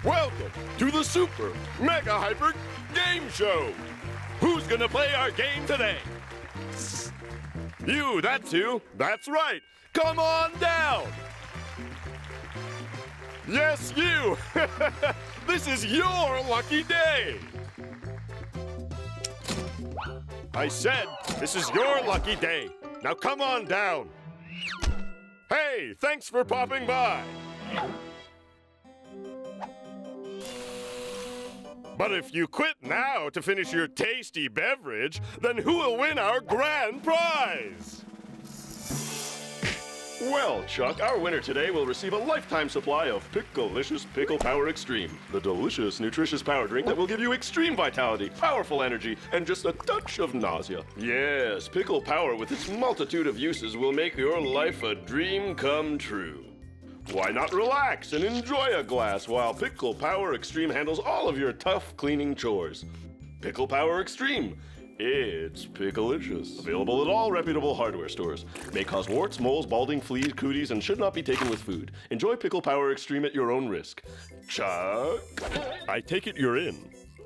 Welcome to the Super Mega Hyper Game Show. Who's gonna play our game today? You, that's you. That's right. Come on down. Yes, you. This is your lucky day. I said, this is your lucky day. Now come on down. Hey, thanks for popping by. But if you quit now to finish your tasty beverage, then who will win our grand prize? Well, Chuck, our winner today will receive a lifetime supply of Pickalicious Pickle Power Extreme, the delicious, nutritious power drink that will give you extreme vitality, powerful energy, and just a touch of nausea. Yes, Pickle Power with its multitude of uses will make your life a dream come true. Why not relax and enjoy a glass while Pickle Power Extreme handles all of your tough cleaning chores? Pickle Power Extreme. It's Pickalicious. Available at all reputable hardware stores. May cause warts, moles, balding, fleas, cooties, and should not be taken with food. Enjoy Pickle Power Extreme at your own risk. Chuck? I take it you're in.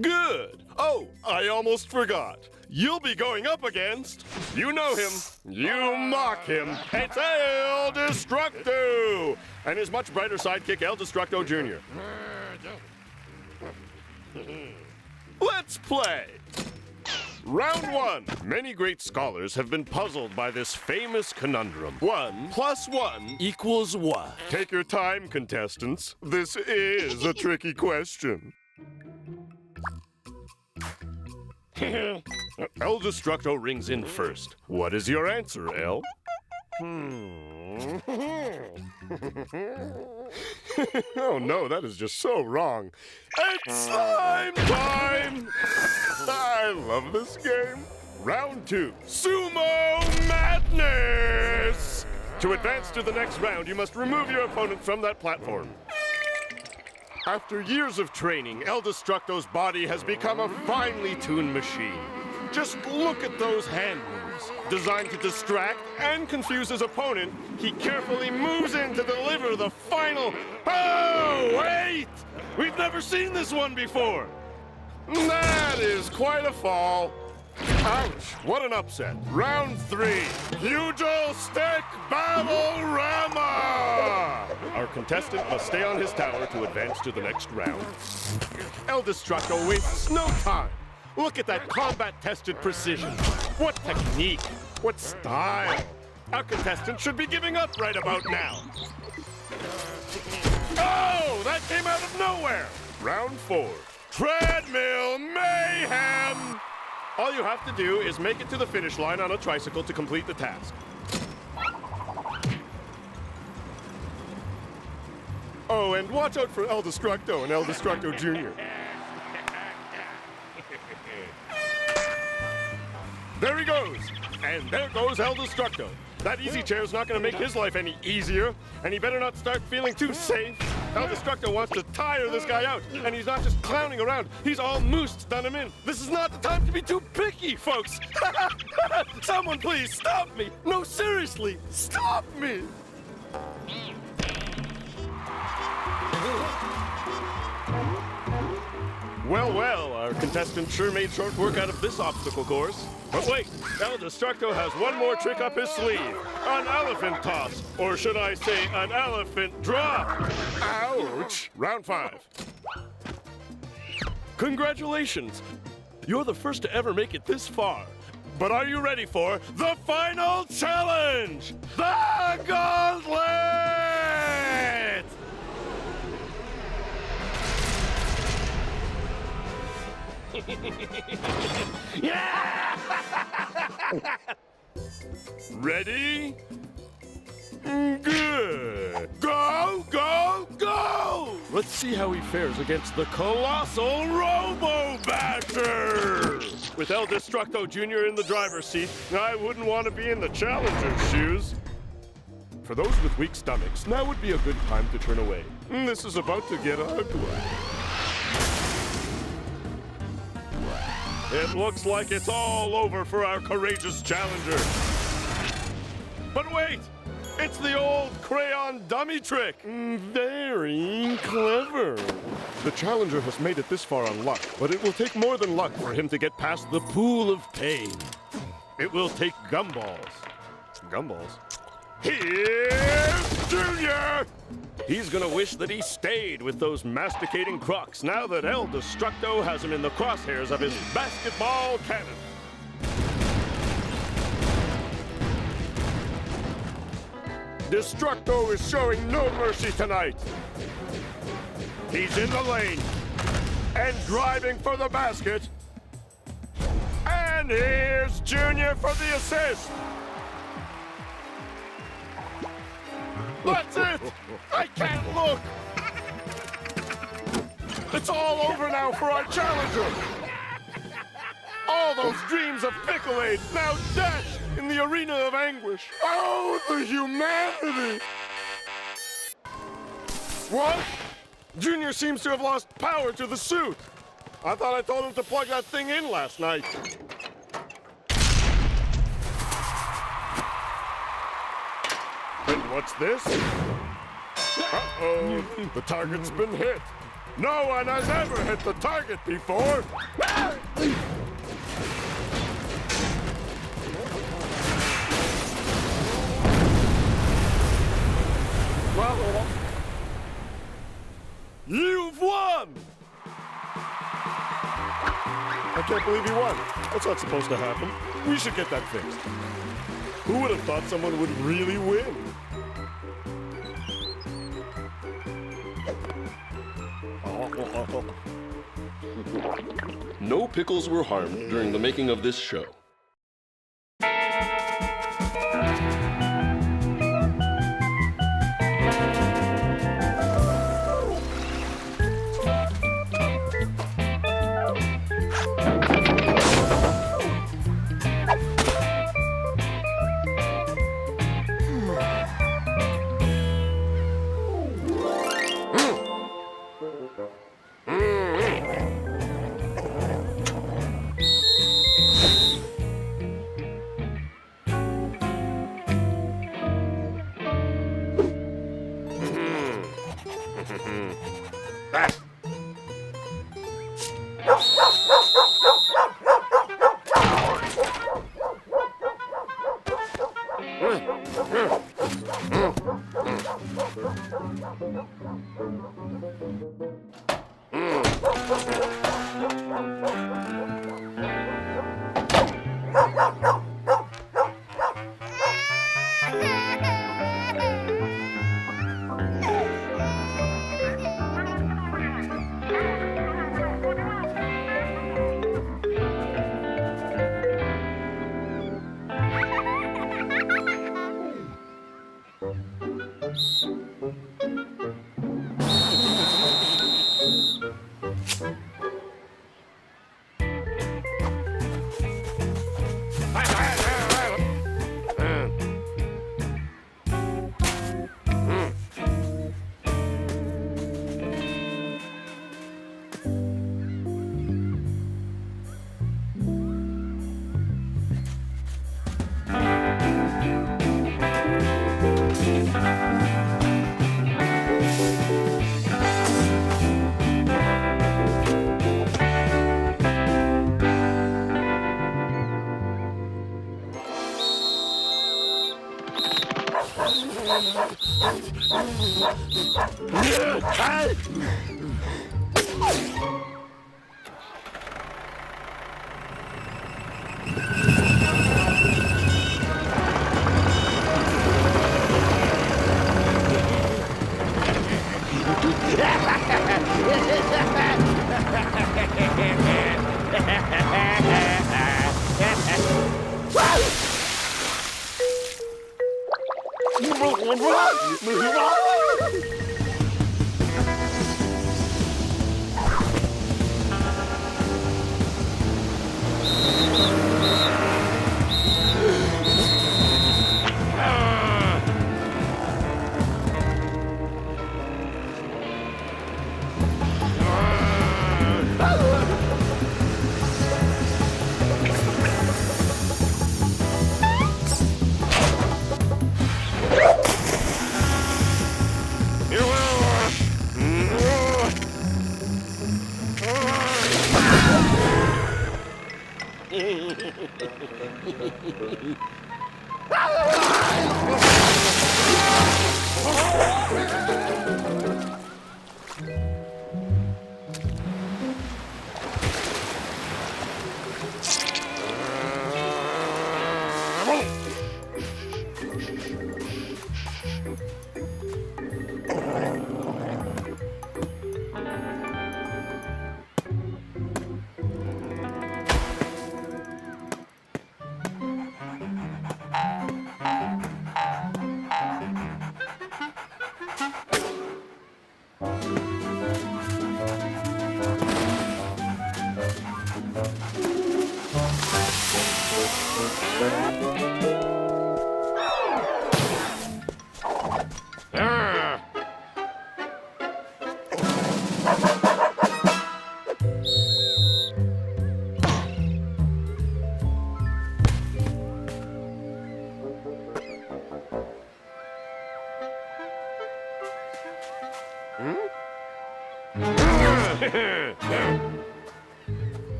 Good. Oh, I almost forgot. You'll be going up against, you know him, you mock him. It's El Destructo and his much brighter sidekick, El Destructo Jr. Let's play. Round one. Many great scholars have been puzzled by this famous conundrum. 1 + 1 = what? Take your time, contestants. This is a tricky question. El Destructo rings in first. What is your answer, El? Oh no, that is just so wrong. It's slime time! I love this game. Round 2, Sumo Madness! To advance to the next round, you must remove your opponent from that platform. After years of training, El Destructo's body has become a finely tuned machine. Just look at those hand moves. Designed to distract and confuse his opponent, he carefully moves in to deliver the final... Oh, wait! We've never seen this one before! That is quite a fall. Ouch, what an upset. Round 3, Pugil Stick Battle-Rama! Our contestant must stay on his tower to advance to the next round. El Destructo wastes no time. Look at that combat-tested precision. What technique, what style. Our contestant should be giving up right about now. Oh, that came out of nowhere. Round 4, Treadmill Mayhem! All you have to do is make it to the finish line on a tricycle to complete the task. Oh, and watch out for El Destructo and El Destructo Jr. There he goes! And there goes El Destructo. That easy chair's not gonna make his life any easier, and he better not start feeling too safe. El Destructo wants to tire this guy out, and he's not just clowning around, he's all moosed done him in. This is not the time to be too picky, folks! Someone please stop me! No, seriously, stop me! Well, well, our contestant sure made short work out of this obstacle course. But wait, El Destructo has one more trick up his sleeve. An elephant toss, or should I say an elephant drop. Ouch! Round 5. Congratulations! You're the first to ever make it this far. But are you ready for the final challenge? The Gauntlet! Yeah! Ready? Good. Go, go, go! Let's see how he fares against the colossal Robo-Basher! With El Destructo Jr. in the driver's seat, I wouldn't want to be in the challenger's shoes. For those with weak stomachs, now would be a good time to turn away. This is about to get ugly. It looks like it's all over for our courageous challenger. But wait! It's the old crayon dummy trick! Very clever. The challenger has made it this far on luck, but it will take more than luck for him to get past the pool of pain. It will take gumballs. Gumballs? Here's Junior! He's gonna wish that he stayed with those masticating crocs now that El Destructo has him in the crosshairs of his basketball cannon. Destructo is showing no mercy tonight. He's in the lane and driving for the basket. And here's Junior for the assist. That's it! I can't look! It's all over now for our challenger! All those dreams of Pickle-Aid now dashed in the arena of anguish. Oh, the humanity! What? Junior seems to have lost power to the suit. I thought I told him to plug that thing in last night. And what's this? Uh-oh, the target's been hit. No one has ever hit the target before. Well, you've won! I can't believe he won. That's not supposed to happen. We should get that fixed. Who would have thought someone would really win? No pickles were harmed during the making of this show.